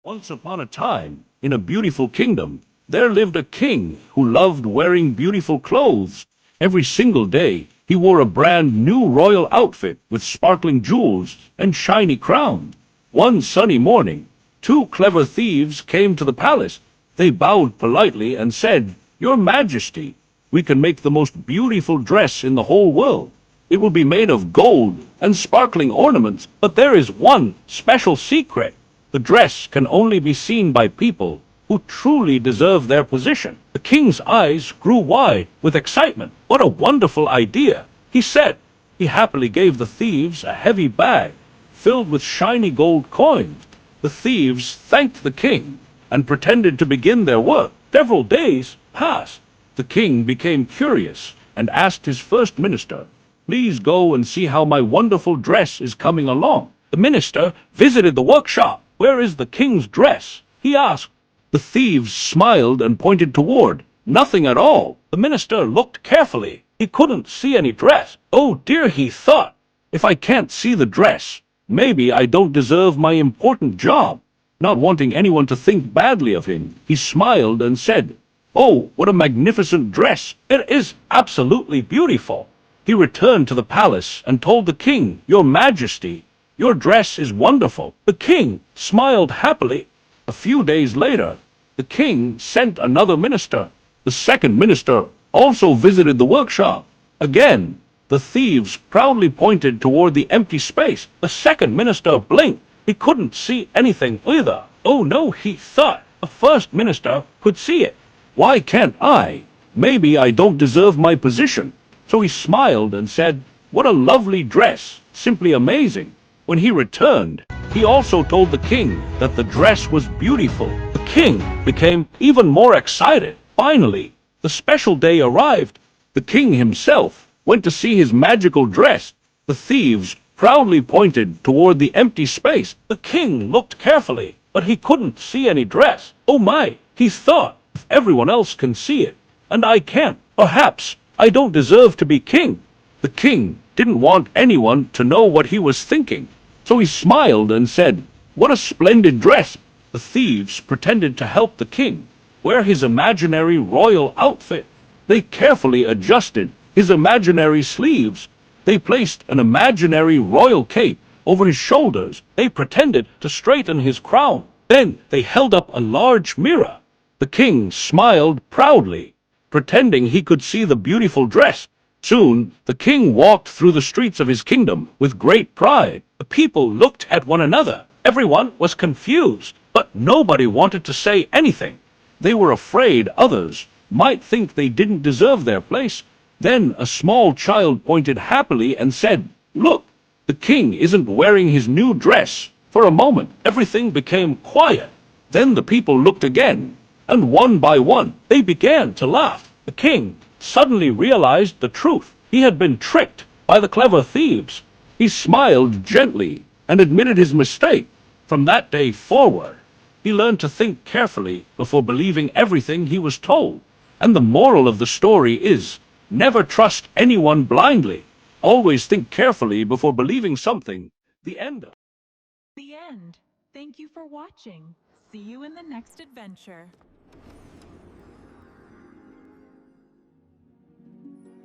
Once upon a time, in a beautiful kingdom, there lived a king who loved wearing beautiful clothes. Every single day, he wore a brand new royal outfit with sparkling jewels and shiny crown. One sunny morning, two clever thieves came to the palace. They bowed politely and said, "Your Majesty, we can make the most beautiful dress in the whole world. It will be made of gold and sparkling ornaments, but there is one special secret. The dress can only be seen by people who truly deserve their position." The king's eyes grew wide with excitement. "What a wonderful idea," he said. He happily gave the thieves a heavy bag filled with shiny gold coins. The thieves thanked the king and pretended to begin their work. Several days passed. The king became curious and asked his first minister, "Please go and see how my wonderful dress is coming along." The minister visited the workshop. "Where is the king's dress?" he asked. The thieves smiled and pointed toward nothing at all. The minister looked carefully. He couldn't see any dress. "Oh dear," he thought. "If I can't see the dress, maybe I don't deserve my important job." Not wanting anyone to think badly of him, he smiled and said, "Oh, what a magnificent dress! It is absolutely beautiful." He returned to the palace and told the king, "Your Majesty, your dress is wonderful." The king smiled happily. A few days later, the king sent another minister. The second minister also visited the workshop. Again, the thieves proudly pointed toward the empty space. The second minister blinked. He couldn't see anything either. "Oh no," he thought. "The first minister could see it. Why can't I? Maybe I don't deserve my position." So he smiled and said, "What a lovely dress! Simply amazing." When he returned, he also told the king that the dress was beautiful. The king became even more excited. Finally, the special day arrived. The king himself went to see his magical dress. The thieves proudly pointed toward the empty space. The king looked carefully, but he couldn't see any dress. "Oh my," he thought, "if everyone else can see it, and I can't, perhaps I don't deserve to be king." The king didn't want anyone to know what he was thinking, so he smiled and said, "What a splendid dress!" The thieves pretended to help the king wear his imaginary royal outfit. They carefully adjusted his imaginary sleeves. They placed an imaginary royal cape over his shoulders. They pretended to straighten his crown. Then they held up a large mirror. The king smiled proudly, pretending he could see the beautiful dress. Soon, the king walked through the streets of his kingdom with great pride. The people looked at one another. Everyone was confused, but nobody wanted to say anything. They were afraid others might think they didn't deserve their place. Then a small child pointed happily and said, "Look, the king isn't wearing his new dress." For a moment, everything became quiet. Then the people looked again, and one by one, they began to laugh. The king suddenly realized the truth. He had been tricked by the clever thieves. He smiled gently and admitted his mistake. From that day forward, he learned to think carefully before believing everything he was told. And the moral of the story is, never trust anyone blindly. Always think carefully before believing something. The end. The end. Thank you for watching. See you in the next adventure.